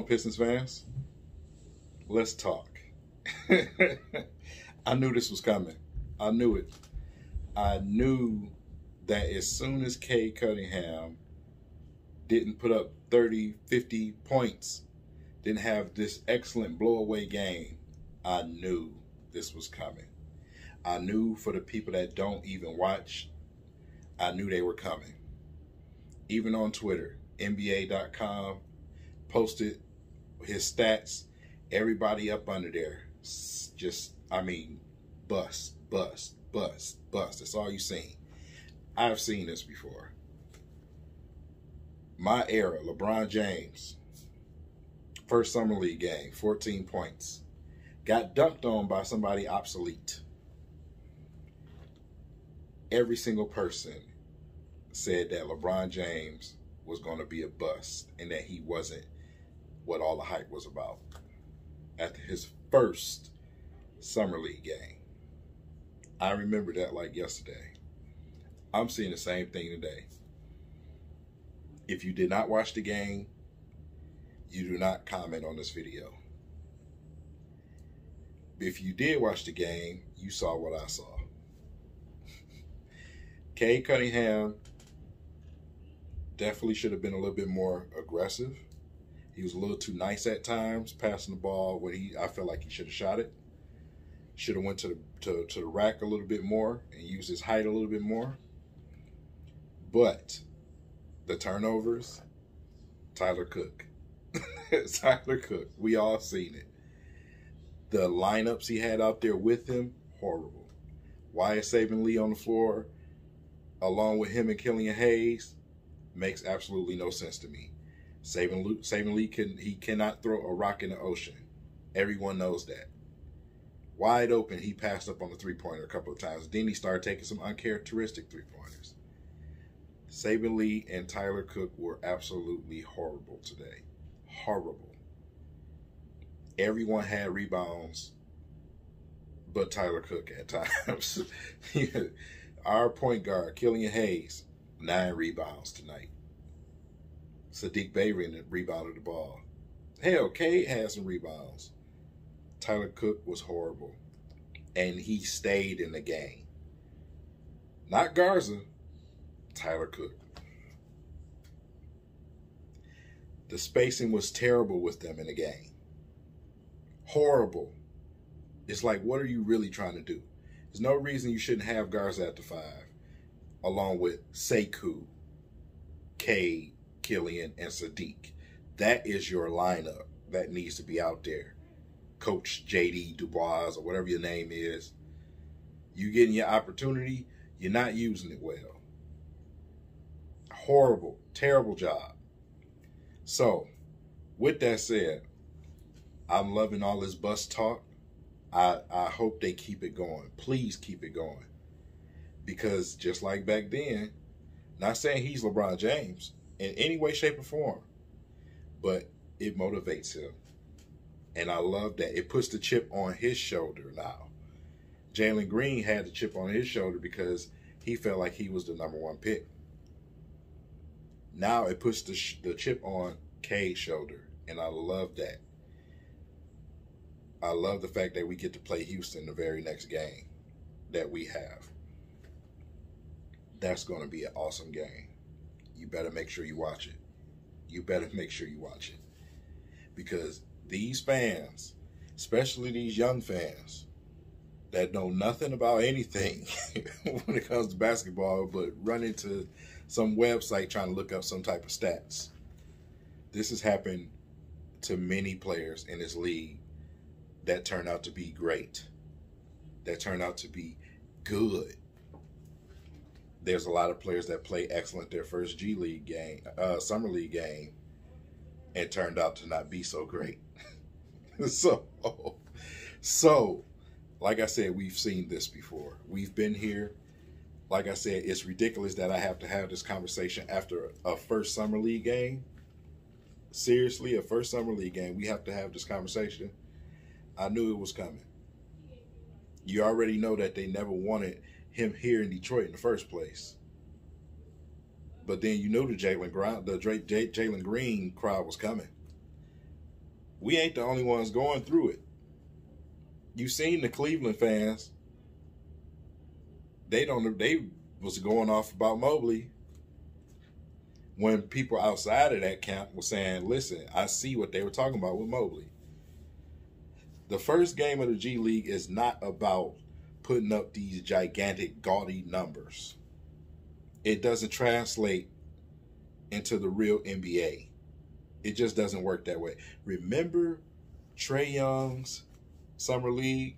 Pistons fans? Let's talk. I knew this was coming. I knew it. I knew that as soon as Cade Cunningham didn't put up 30, 50 points, didn't have this excellent blow-away game, I knew this was coming. I knew for the people that don't even watch, I knew they were coming. Even on Twitter, NBA.com posted his stats. Everybody up under there, just, I mean, bust. That's all you seen. I've seen this before. My era, LeBron James, first Summer League game, 14 points. Got dunked on by somebody obsolete. Every single person said that LeBron James was going to be a bust and that he wasn't what all the hype was about. After his first Summer League game. I remember that like yesterday. I'm seeing the same thing today. If you did not watch the game, you do not comment on this video. If you did watch the game, you saw what I saw. Cade Cunningham definitely should have been a little bit more aggressive. He was a little too nice at times, passing the ball when I felt like he should have shot it. Should have went to the rack a little bit more and used his height a little bit more. But the turnovers, Tyler Cook. Tyler Cook. We all seen it. The lineups he had out there with him, horrible. Wyatt Saban-Lee on the floor, along with him and Killian Hayes, makes absolutely no sense to me. Saban-Lee cannot throw a rock in the ocean. Everyone knows that. Wide open, he passed up on the three-pointer a couple of times. Then he started taking some uncharacteristic three-pointers. Saban-Lee and Tyler Cook were absolutely horrible today. Horrible. Everyone had rebounds but Tyler Cook at times. Our point guard, Killian Hayes, 9 rebounds tonight. Sadiq Bayron rebounded the ball. Hell, Cade had some rebounds. Tyler Cook was horrible. And he stayed in the game. Not Garza, Tyler Cook. The spacing was terrible with them in the game. Horrible. It's like, what are you really trying to do? There's no reason you shouldn't have Garza at the 5, along with Sekou, Cade, Killian, and Sadiq. That is your lineup that needs to be out there. Coach J.D. Dubois, or whatever your name is. You getting your opportunity, you're not using it well. Horrible, terrible job. So, with that said, I'm loving all this bus talk. I hope they keep it going. Please keep it going. Because just like back then, not saying he's LeBron James in any way, shape, or form, but it motivates him. And I love that. It puts the chip on his shoulder now. Jalen Green had the chip on his shoulder because he felt like he was the #1 pick. Now it puts the chip on Cade's shoulder, and I love that. I love the fact that we get to play Houston the very next game that we have. That's going to be an awesome game. You better make sure you watch it. You better make sure you watch it. Because these fans, especially these young fans that know nothing about anything when it comes to basketball, but run into some website trying to look up some type of stats. This has happened to many players in this league that turned out to be great, that turned out to be good. There's a lot of players that play excellent their first G League game, Summer League game, and turned out to not be so great. So, like I said, we've seen this before. We've been here. Like I said, it's ridiculous that I have to have this conversation after a first Summer League game. Seriously, a first Summer League game, we have to have this conversation. I knew it was coming. You already know that they never wanted him here in Detroit in the first place. But then you knew the Jalen Green crowd was coming. We ain't the only ones going through it. You seen the Cleveland fans. They was going off about Mobley when people outside of that camp were saying, listen, I see what they were talking about with Mobley. The first game of the G League is not about putting up these gigantic, gaudy numbers. It doesn't translate into the real NBA. It just doesn't work that way. Remember Trae Young's Summer League?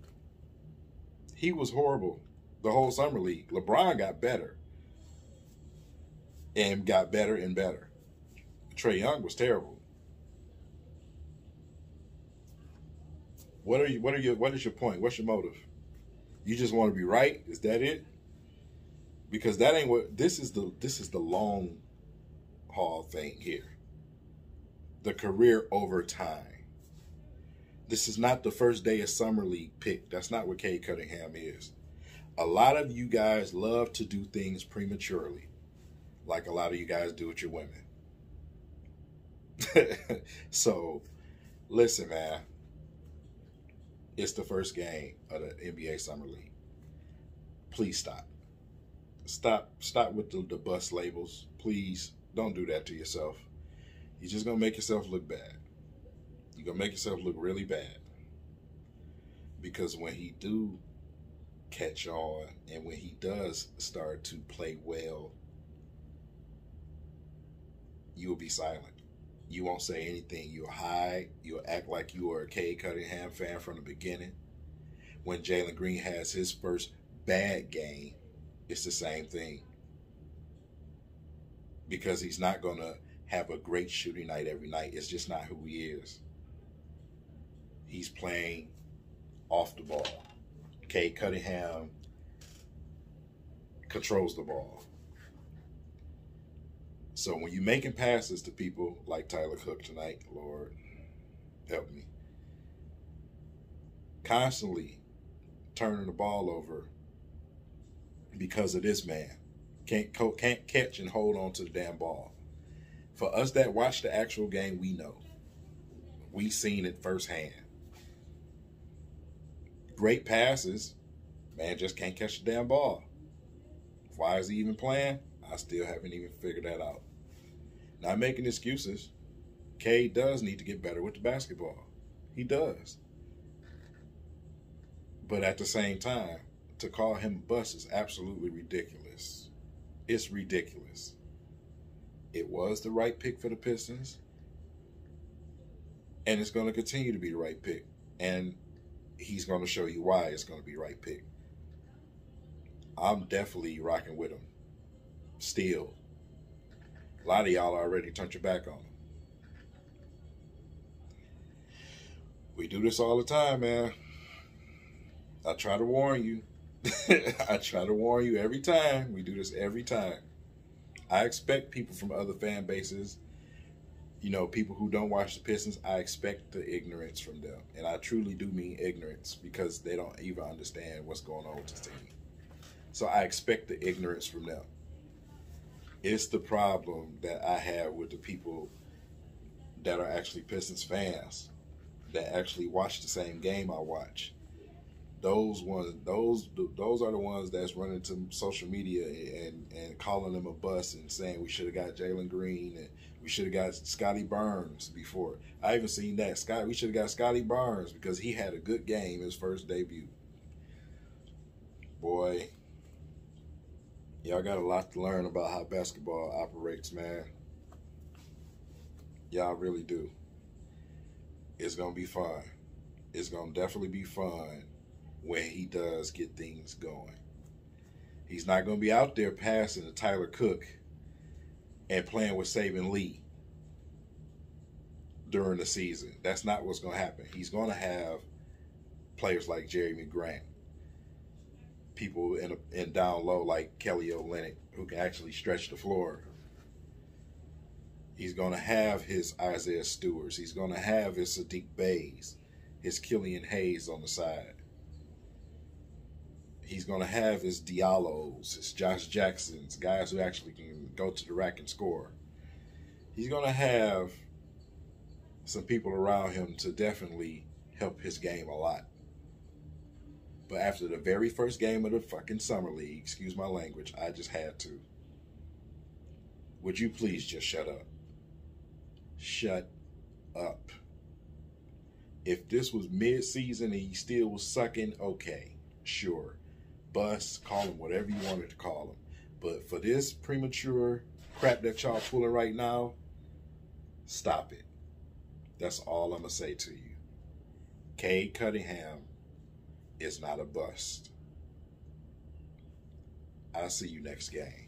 He was horrible the whole Summer League. LeBron got better. And got better and better. Trae Young was terrible. What is your point? What's your motive? You just want to be right? Is that it? Because that ain't what this is the long haul thing here. The career over time. This is not the first day of Summer League pick. That's not what Cade Cunningham is. A lot of you guys love to do things prematurely, like a lot of you guys do with your women. So, listen, man. It's the first game of the NBA Summer League. Please stop. Stop with the bus labels. Please don't do that to yourself. You're just going to make yourself look bad. You're going to make yourself look really bad. Because when he do catch on and when he does start to play well, you will be silent. You won't say anything. You'll hide. You'll act like you are a Cade Cunningham fan from the beginning. When Jalen Green has his first bad game, it's the same thing. Because he's not going to have a great shooting night every night. It's just not who he is. He's playing off the ball. Cade Cunningham controls the ball. So when you're making passes to people like Tyler Cook tonight, Lord, help me. Constantly turning the ball over because of this man. Can't catch and hold on to the damn ball. For us that watch the actual game, we know. We seen it firsthand. Great passes, man just can't catch the damn ball. Why is he even playing? I still haven't even figured that out. Not making excuses. Cade does need to get better with the basketball. He does. But at the same time, to call him a bust is absolutely ridiculous. It's ridiculous. It was the right pick for the Pistons. And it's going to continue to be the right pick. And he's going to show you why it's going to be the right pick. I'm definitely rocking with him. Still. A lot of y'all already turned your back on him. We do this all the time, man. I try to warn you. I try to warn you every time. We do this every time. I expect people from other fan bases, you know, people who don't watch the Pistons, I expect the ignorance from them. And I truly do mean ignorance because they don't even understand what's going on with this team. So I expect the ignorance from them. It's the problem that I have with the people that are actually Pistons fans that actually watch the same game I watch. Those are the ones that's running to social media and calling them a bust and saying we should have got Jalen Green and we should have got Scotty Barnes before. I even seen that. We should have got Scotty Barnes because he had a good game his first debut. Boy, y'all got a lot to learn about how basketball operates, man. Y'all really do. It's going to be fun. It's going to definitely be fun when he does get things going. He's not going to be out there passing to Tyler Cook and playing with Saban Lee during the season. That's not what's going to happen. He's going to have players like Jeremy Grant, people in down low like Kelly Olynyk who can actually stretch the floor. He's going to have his Isaiah Stewarts. He's going to have his Sadiq Bays, his Killian Hayes on the side. He's going to have his Diallos, his Josh Jacksons, guys who actually can go to the rack and score. He's going to have some people around him to definitely help his game a lot. But after the very first game of the fucking summer league, excuse my language, I just had to. Would you please just shut up? Shut up. If this was mid-season and he still was sucking, okay, sure. Bust, call him whatever you wanted to call him. But for this premature crap that y'all pulling right now, stop it. That's all I'm going to say to you. Cade Cunningham is not a bust. I'll see you next game.